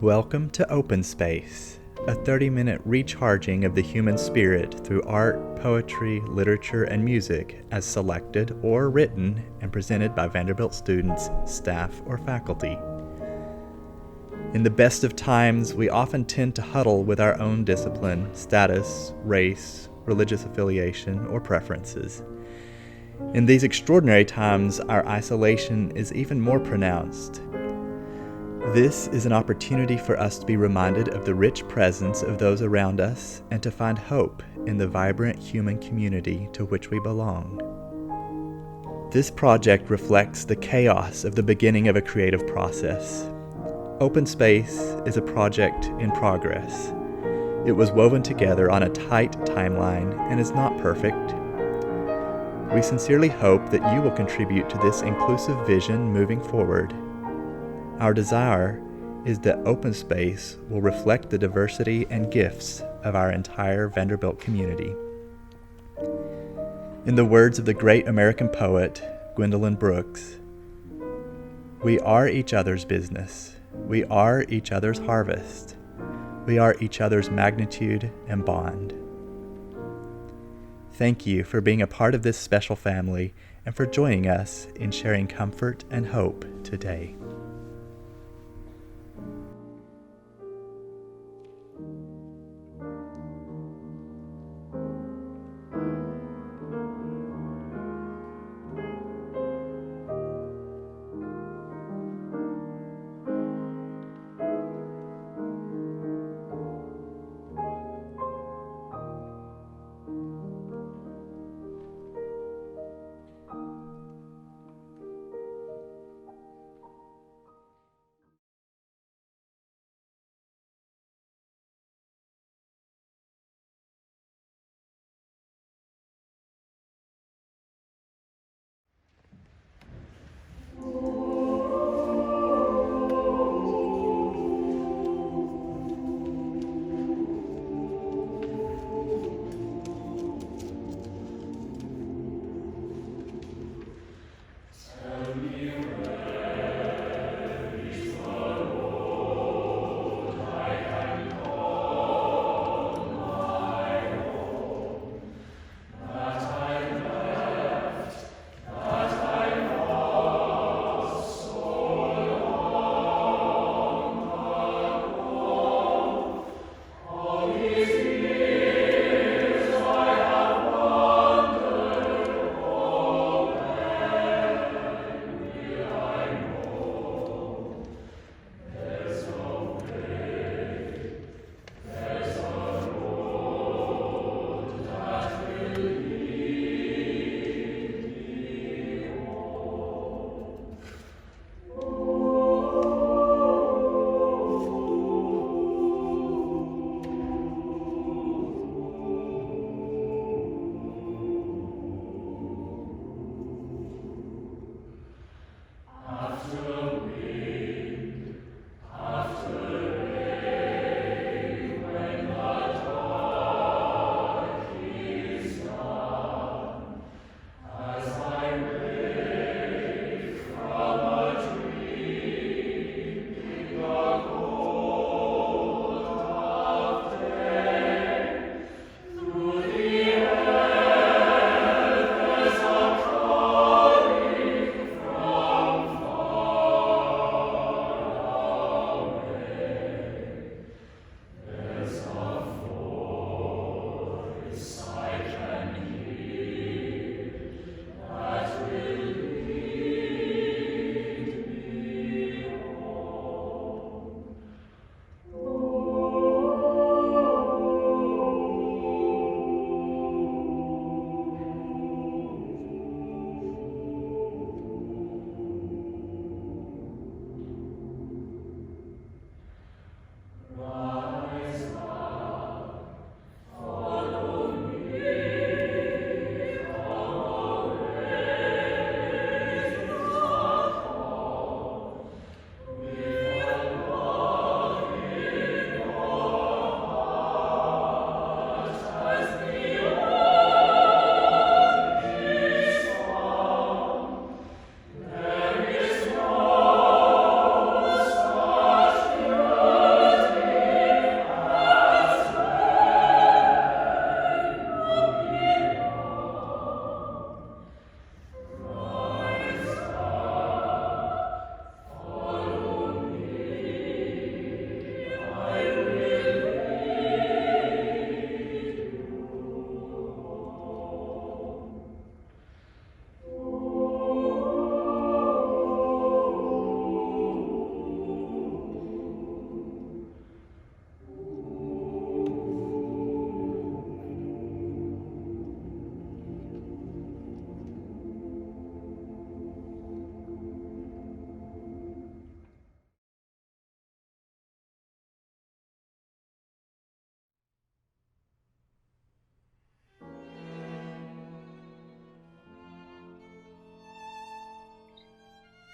Welcome to Open Space, a 30-minute recharging of the human spirit through art, poetry, literature, and music as selected or written and presented by Vanderbilt students, staff, or faculty. In the best of times, we often tend to huddle with our own discipline, status, race, religious affiliation, or preferences. In these extraordinary times, our isolation is even more pronounced. This is an opportunity for us to be reminded of the rich presence of those around us and to find hope in the vibrant human community to which we belong. This project reflects the chaos of the beginning of a creative process. Open Space is a project in progress. It was woven together on a tight timeline and is not perfect. We sincerely hope that you will contribute to this inclusive vision moving forward. Our desire is that Open Space will reflect the diversity and gifts of our entire Vanderbilt community. In the words of the great American poet, Gwendolyn Brooks, "We are each other's business. We are each other's harvest. We are each other's magnitude and bond." Thank you for being a part of this special family and for joining us in sharing comfort and hope today.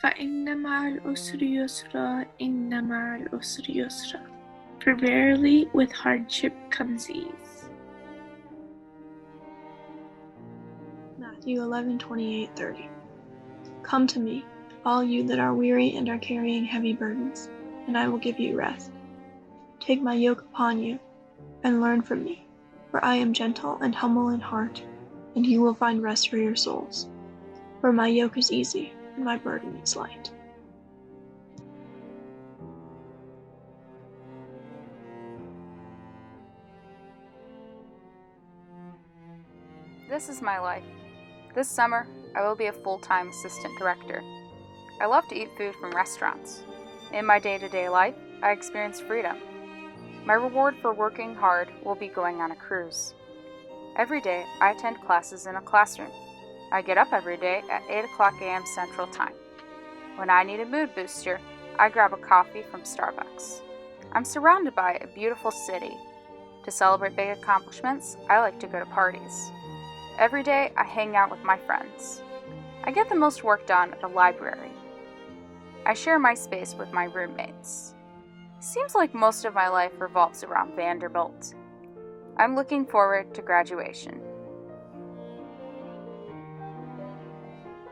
فَإِنَّ مَعَ الْعُسْرِ يُسْرًا إِنَّ مَعَ الْعُسْرِ يُسْرًا. For verily with hardship comes ease. Matthew 11:28-30. Come to me, all you that are weary and are carrying heavy burdens, and I will give you rest. Take my yoke upon you, and learn from me, for I am gentle and humble in heart, and you will find rest for your souls. For my yoke is easy, and my burden is light. This is my life. This summer, I will be a full-time assistant director. I love to eat food from restaurants. In my day-to-day life, I experience freedom. My reward for working hard will be going on a cruise. Every day, I attend classes in a classroom. I get up every day at 8 o'clock a.m. Central Time. When I need a mood booster, I grab a coffee from Starbucks. I'm surrounded by a beautiful city. To celebrate big accomplishments, I like to go to parties. Every day, I hang out with my friends. I get the most work done at the library. I share my space with my roommates. Seems like most of my life revolves around Vanderbilt. I'm looking forward to graduation.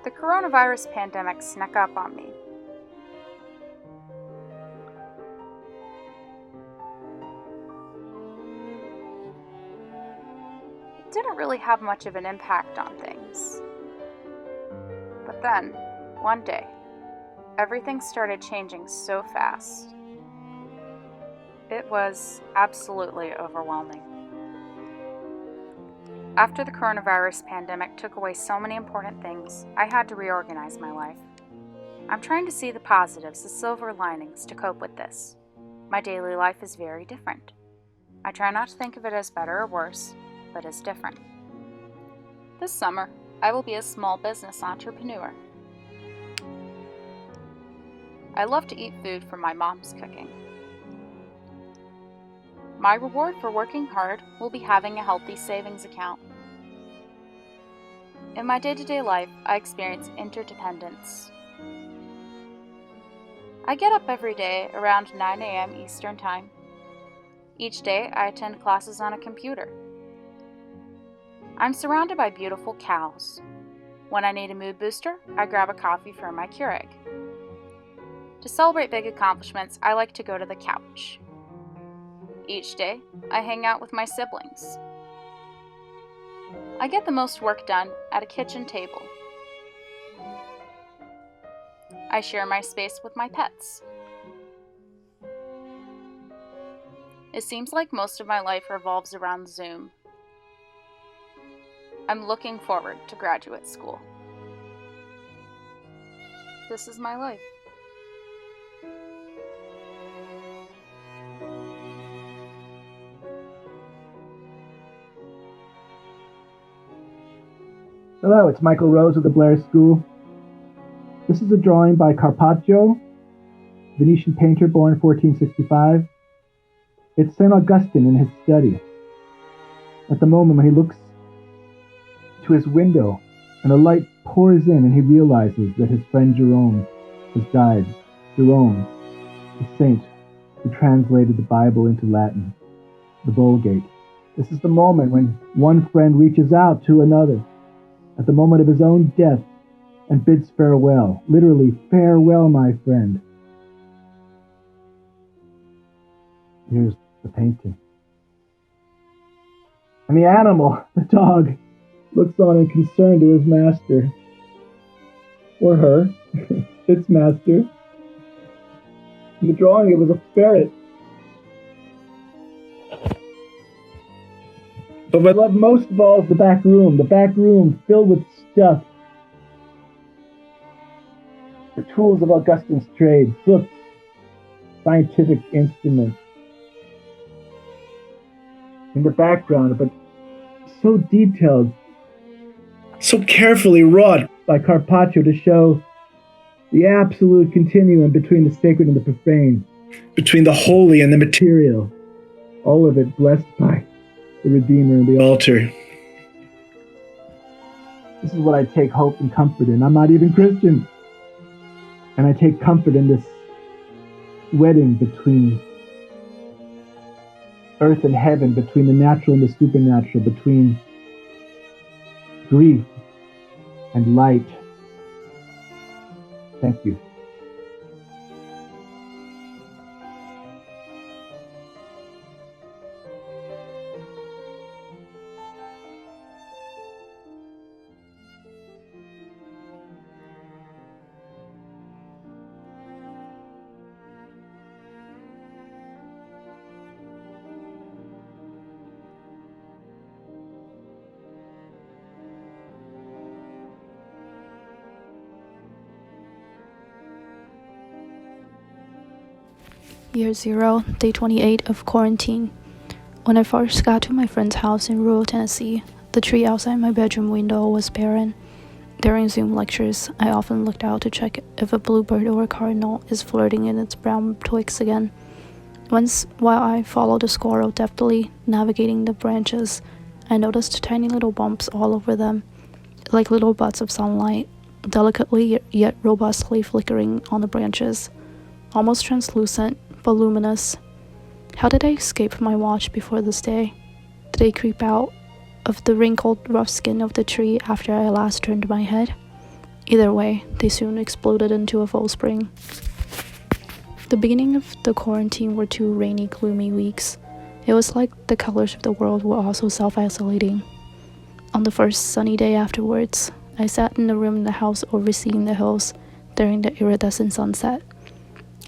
The coronavirus pandemic snuck up on me. It didn't really have much of an impact on things. But then, one day, everything started changing so fast. It was absolutely overwhelming. After the coronavirus pandemic took away so many important things, I had to reorganize my life. I'm trying to see the positives, the silver linings to cope with this. My daily life is very different. I try not to think of it as better or worse, but as different. This summer, I will be a small business entrepreneur. I love to eat food from my mom's cooking. My reward for working hard will be having a healthy savings account. In my day-to-day life, I experience interdependence. I get up every day around 9 a.m. Eastern Time. Each day, I attend classes on a computer. I'm surrounded by beautiful cows. When I need a mood booster, I grab a coffee from my Keurig. To celebrate big accomplishments, I like to go to the couch. Each day, I hang out with my siblings. I get the most work done at a kitchen table. I share my space with my pets. It seems like most of my life revolves around Zoom. I'm looking forward to graduate school. This is my life. Hello, it's Michael Rose of the Blair School. This is a drawing by Carpaccio, Venetian painter born 1465. It's St. Augustine in his study. At the moment when he looks to his window and the light pours in and he realizes that his friend Jerome has died. Jerome, the saint who translated the Bible into Latin, the Vulgate. This is the moment when one friend reaches out to another at the moment of his own death and bids farewell. Literally, farewell, my friend. Here's the painting. And the animal, the dog, looks on in concern to his master. Or her, its master. In the drawing, it was a ferret. But what I love most of all is the back room filled with stuff. The tools of Augustine's trade, books, scientific instruments. In the background, but so detailed, so carefully wrought by Carpaccio to show the absolute continuum between the sacred and the profane, between the holy and the material, all of it blessed by the Redeemer and the altar. This is what I take hope and comfort in. I'm not even Christian. And I take comfort in this wedding between earth and heaven, between the natural and the supernatural, between grief and light. Thank you. Year 0, day 28 of quarantine. When I first got to my friend's house in rural Tennessee, the tree outside my bedroom window was barren. During Zoom lectures, I often looked out to check if a bluebird or a cardinal is flirting in its brown twigs again. Once, while I followed a squirrel deftly navigating the branches, I noticed tiny little bumps all over them, like little butts of sunlight, delicately yet robustly flickering on the branches, almost translucent but luminous. How did I escape my watch before this day? Did I creep out of the wrinkled, rough skin of the tree after I last turned my head? Either way, they soon exploded into a full spring. The beginning of the quarantine were 2 rainy, gloomy weeks. It was like the colors of the world were also self-isolating. On the first sunny day afterwards, I sat in a room in the house overseeing the hills during the iridescent sunset.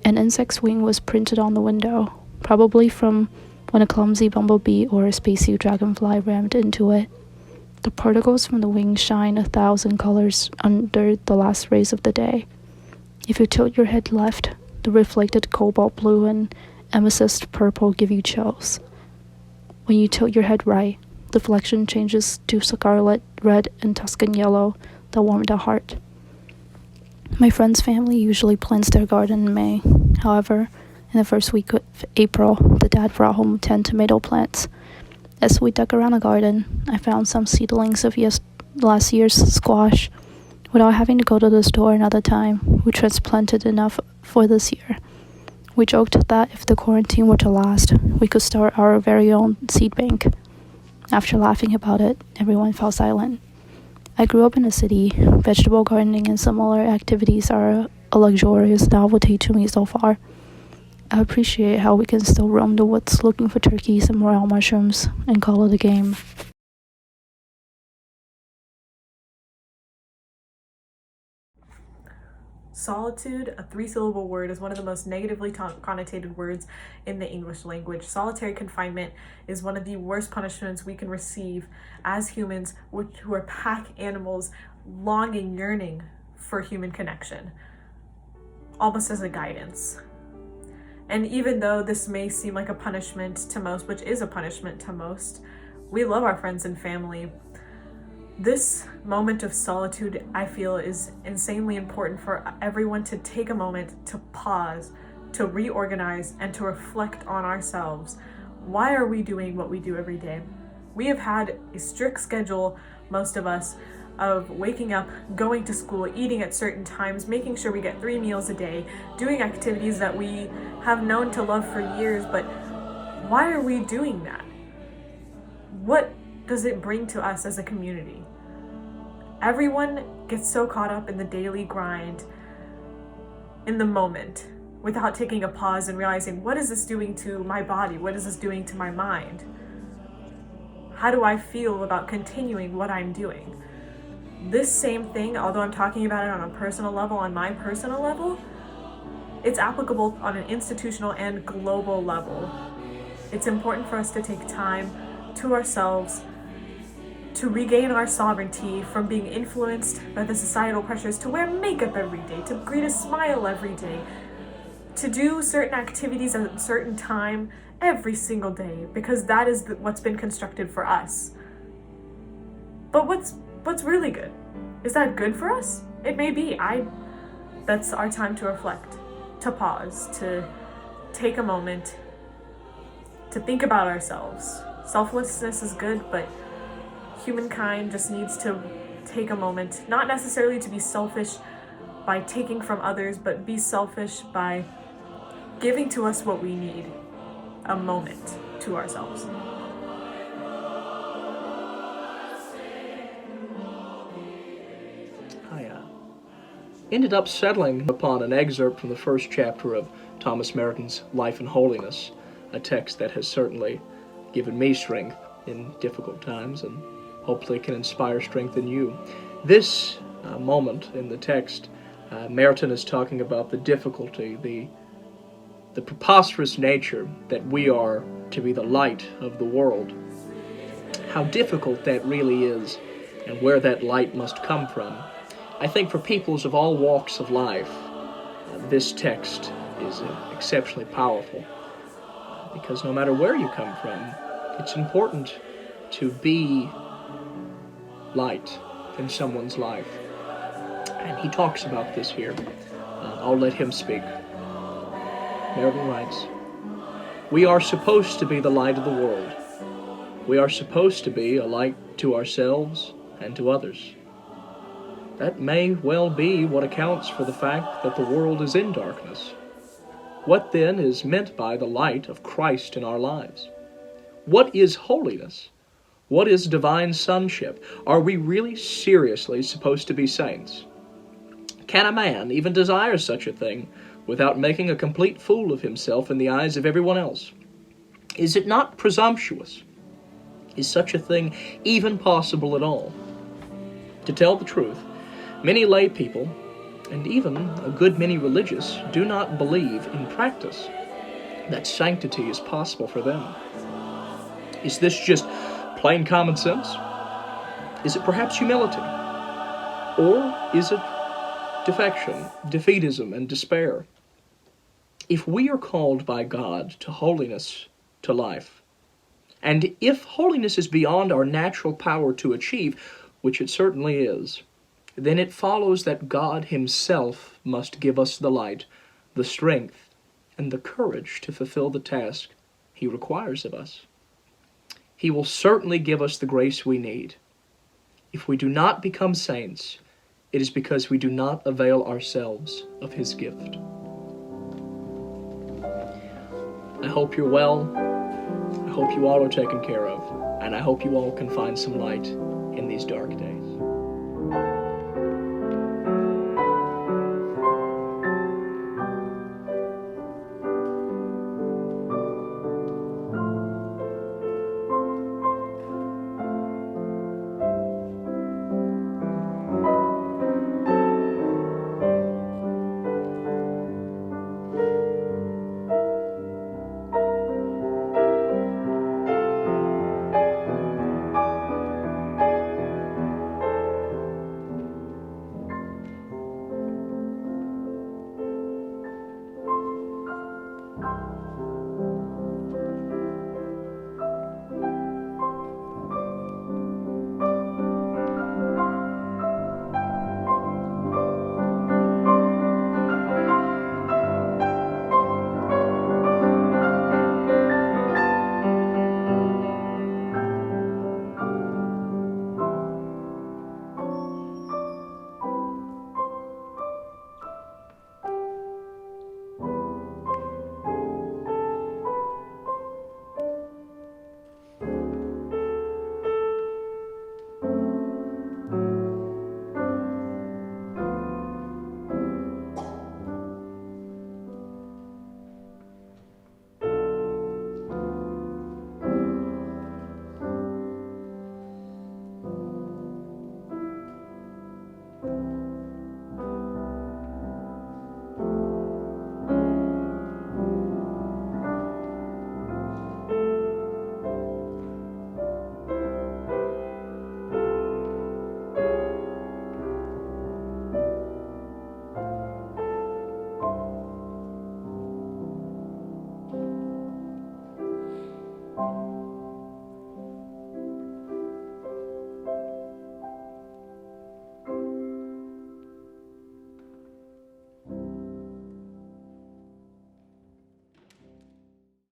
An insect's wing was printed on the window, probably from when a clumsy bumblebee or a spacey dragonfly rammed into it. The particles from the wing shine 1,000 colors under the last rays of the day. If you tilt your head left, the reflected cobalt blue and amethyst purple give you chills. When you tilt your head right, the reflection changes to scarlet, red, and Tuscan yellow that warm the heart. My friend's family usually plants their garden in May. However, in the first week of April, the dad brought home 10 tomato plants. As we dug around the garden, I found some seedlings of last year's squash. Without having to go to the store another time, we transplanted enough for this year. We joked that if the quarantine were to last, we could start our very own seed bank. After laughing about it, everyone fell silent. I grew up in a city. Vegetable gardening and similar activities are a luxurious novelty to me so far. I appreciate how we can still roam the woods looking for turkeys and morel mushrooms and call it a game. Solitude, a 3-syllable word, is one of the most negatively connotated words in the English language. Solitary confinement is one of the worst punishments we can receive as humans, who are pack animals, longing, yearning for human connection, almost as a guidance. And even though this may seem like a punishment to most, which is a punishment to most, we love our friends and family. This moment of solitude, I feel, is insanely important for everyone to take a moment to pause, to reorganize, and to reflect on ourselves. Why are we doing what we do every day? We have had a strict schedule, most of us, of waking up, going to school, eating at certain times, making sure we get 3 meals a day, doing activities that we have known to love for years, but why are we doing that? What does it bring to us as a community? Everyone gets so caught up in the daily grind, in the moment, without taking a pause and realizing, what is this doing to my body? What is this doing to my mind? How do I feel about continuing what I'm doing? This same thing, although I'm talking about it on a personal level, on my personal level, it's applicable on an institutional and global level. It's important for us to take time to ourselves, to regain our sovereignty from being influenced by the societal pressures to wear makeup every day, to greet a smile every day, to do certain activities at a certain time every single day, because that is what's been constructed for us. But what's really good? Is that good for us? It may be. That's our time to reflect, to pause, to take a moment, to think about ourselves. Selflessness is good, but humankind just needs to take a moment, not necessarily to be selfish, by taking from others, but be selfish by giving to us what we need, a moment to ourselves. I ended up settling upon an excerpt from the first chapter of Thomas Merton's Life and Holiness, a text that has certainly given me strength in difficult times and hopefully can inspire strength in you. This moment in the text, Merton is talking about the difficulty, the preposterous nature that we are to be the light of the world. How difficult that really is, and where that light must come from. I think for peoples of all walks of life, this text is exceptionally powerful, because no matter where you come from, it's important to be light in someone's life. And he talks about this here. I'll let him speak. Merton writes, "We are supposed to be the light of the world. We are supposed to be a light to ourselves and to others. That may well be what accounts for the fact that the world is in darkness. What then is meant by the light of Christ in our lives? What is holiness? What is divine sonship? Are we really seriously supposed to be saints? Can a man even desire such a thing without making a complete fool of himself in the eyes of everyone else? Is it not presumptuous? Is such a thing even possible at all? To tell the truth, many lay people, and even a good many religious, do not believe in practice that sanctity is possible for them. Is this just plain common sense? Is it perhaps humility? Or is it defection, defeatism, and despair? If we are called by God to holiness, to life, and if holiness is beyond our natural power to achieve, which it certainly is, then it follows that God himself must give us the light, the strength, and the courage to fulfill the task he requires of us. He will certainly give us the grace we need. If we do not become saints, it is because we do not avail ourselves of his gift." I hope you're well. I hope you all are taken care of. And I hope you all can find some light in these dark days.